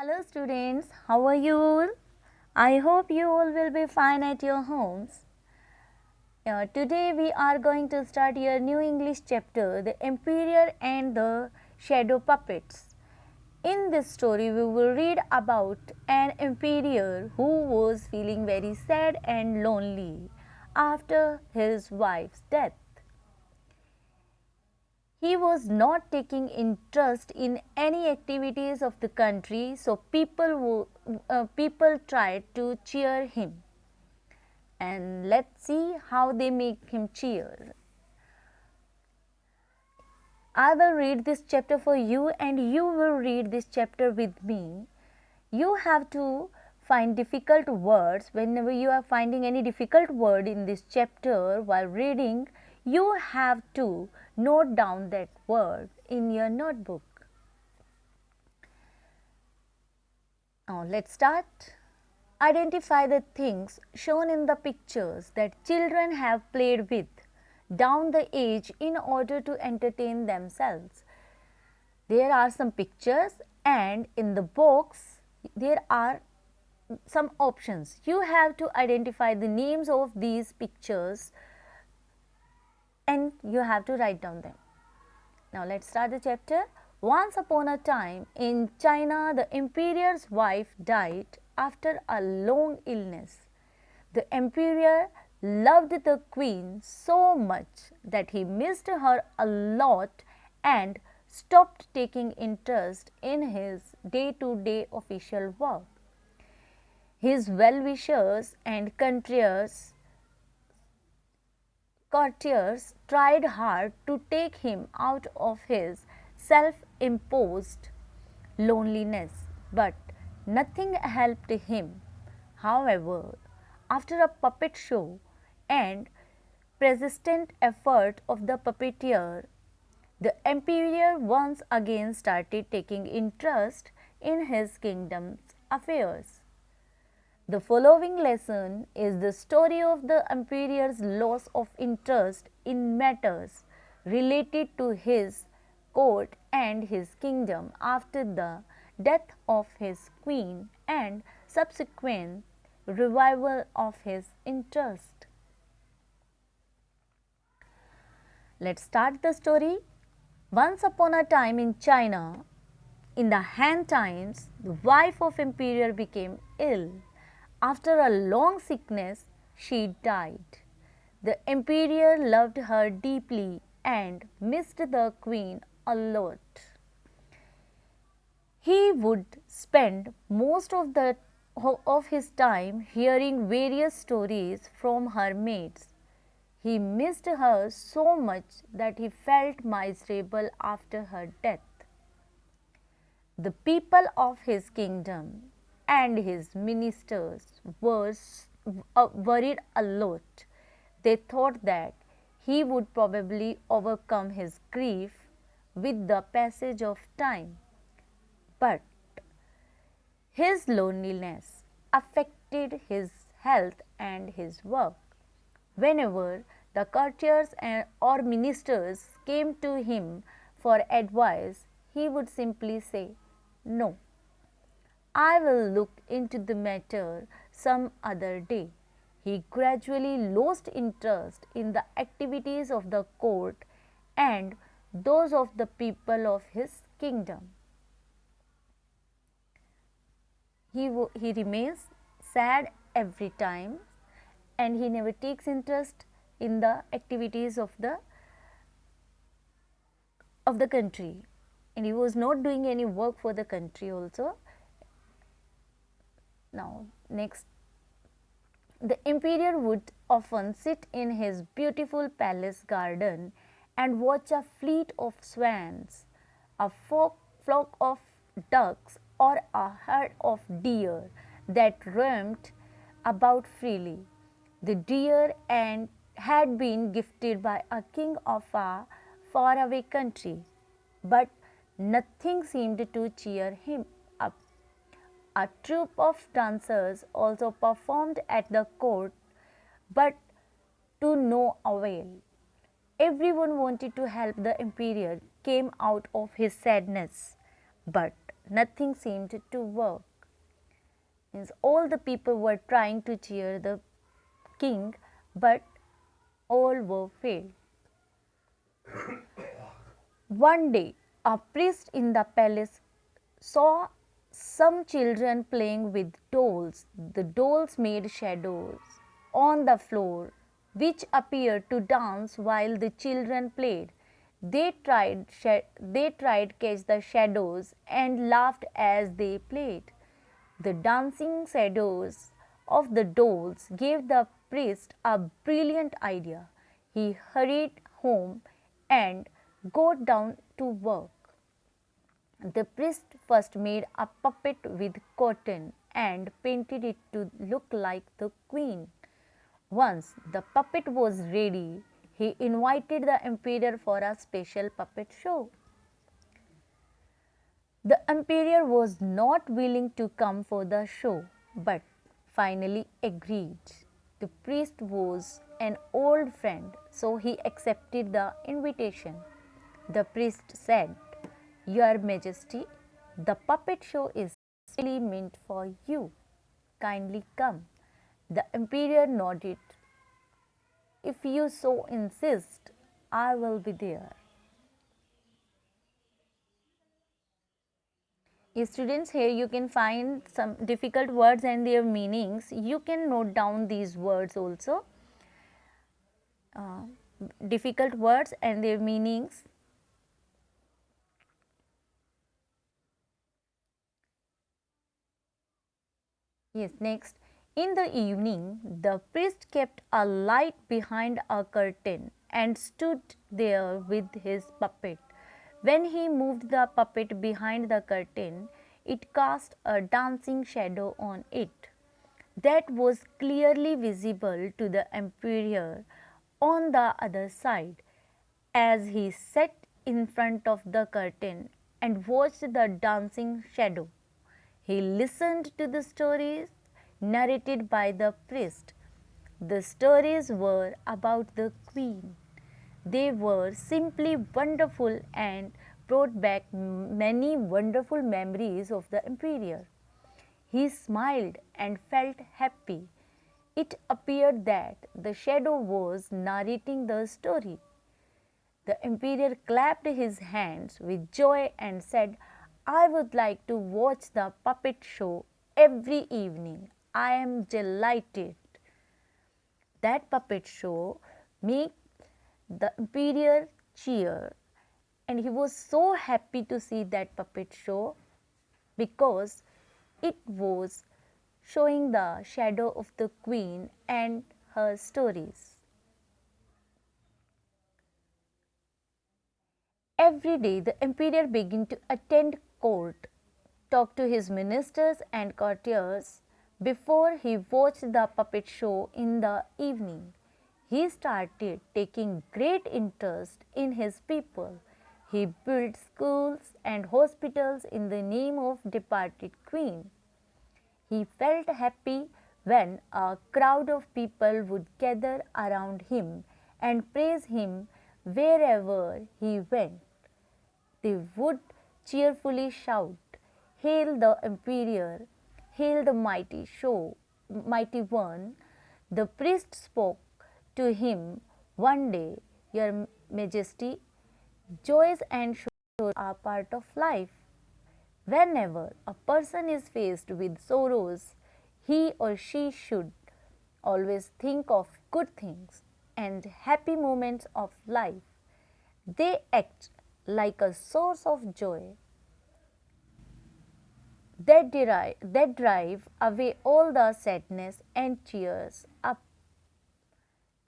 Hello students, how are you all? I hope you all will be fine at your homes. Today we are going to start your new English chapter, The Emperor and the Shadow Puppets. In this story we will read about an emperor who was feeling very sad and lonely after his wife's death. He was not taking interest in any activities of the country, so people tried to cheer him. And let's see how they make him cheer. I will read this chapter for you, and you will read this chapter with me. You have to find difficult words. Whenever you are finding any difficult word in this chapter while reading, you have to note down that word in your notebook. Now let's start. Identify the things shown in the pictures that children have played with down the age in order to entertain themselves. There are some pictures, and in the box there are some options. You have to identify the names of these pictures and you have to write down them. Now let's start the chapter. Once upon a time in China, the emperor's wife died after a long illness. The emperor loved the queen so much that he missed her a lot and stopped taking interest in his day-to-day official work. His well-wishers and courtiers tried hard to take him out of his self-imposed loneliness, but nothing helped him. However, after a puppet show and persistent effort of the puppeteer, the emperor once again started taking interest in his kingdom's affairs. The following lesson is the story of the emperor's loss of interest in matters related to his court and his kingdom after the death of his queen and subsequent revival of his interest. Let's start the story. Once upon a time in China, in the Han times, the wife of emperor became ill. After a long sickness, she died. The emperor loved her deeply and missed the queen a lot. He would spend most of his time hearing various stories from her maids. He missed her so much that he felt miserable after her death. The people of his kingdom and his ministers were worried a lot. They thought that he would probably overcome his grief with the passage of time. But his loneliness affected his health and his work. Whenever the courtiers or ministers came to him for advice, he would simply say, "No, I will look into the matter some other day." He gradually lost interest in the activities of the court and those of the people of his kingdom. He remains sad every time and he never takes interest in the activities of the country, and he was not doing any work for the country also. Now next, the emperor would often sit in his beautiful palace garden and watch a fleet of swans, a flock of ducks, or a herd of deer that roamed about freely. The deer had been gifted by a king of a faraway country, but nothing seemed to cheer him up. A troupe of dancers also performed at the court, but to no avail. Everyone wanted to help the emperor came out of his sadness, but nothing seemed to work. Means all the people were trying to cheer the king, but all were failed. One day, a priest in the palace saw some children playing with dolls. The dolls made shadows on the floor, which appeared to dance while the children played. They tried catch the shadows and laughed as they played. The dancing shadows of the dolls gave the priest a brilliant idea. He hurried home and got down to work. The priest first made a puppet with cotton and painted it to look like the queen. Once the puppet was ready, he invited the emperor for a special puppet show. The emperor was not willing to come for the show, but finally agreed. The priest was an old friend, so he accepted the invitation. The priest said, "Your Majesty, the puppet show is really meant for you. Kindly come." The emperor nodded. "If you so insist, I will be there." Students, here you can find some difficult words and their meanings. You can note down these words also. Uh, Difficult words and their meanings. Yes, next. In the evening, the priest kept a light behind a curtain and stood there with his puppet. When he moved the puppet behind the curtain, it cast a dancing shadow on it that was clearly visible to the emperor on the other side. As he sat in front of the curtain and watched the dancing shadow, he listened to the stories narrated by the priest. The stories were about the queen. They were simply wonderful and brought back many wonderful memories of the emperor. He smiled and felt happy. It appeared that the shadow was narrating the story. The emperor clapped his hands with joy and said, "I would like to watch the puppet show every evening. I am delighted." That puppet show made the emperor cheer, and he was so happy to see that puppet show because it was showing the shadow of the queen and her stories. Every day the emperor began to attend court, talk to his ministers and courtiers before he watched the puppet show in the evening. He started taking great interest in his people. He built schools and hospitals in the name of departed queen. He felt happy when a crowd of people would gather around him and praise him wherever he went. They would cheerfully shout, "Hail the emperor! Hail the mighty one!" The priest spoke to him one day, "Your Majesty, joys and sorrows are part of life. Whenever a person is faced with sorrows, he or she should always think of good things and happy moments of life. They act like a source of joy that drive away all the sadness and cheers up.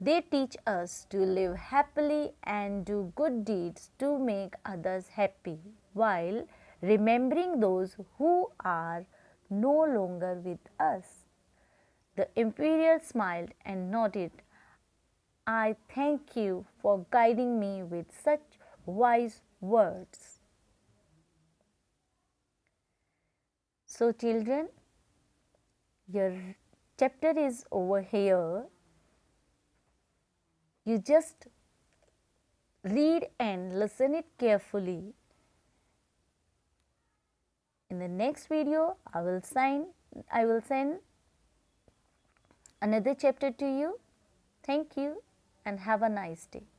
They teach us to live happily and do good deeds to make others happy while remembering those who are no longer with us." The emperor smiled and nodded. "I thank you for guiding me with such wise words." So, children, your chapter is over here. You just read and listen it carefully. In the next video, I will send another chapter to you. Thank you and have a nice day.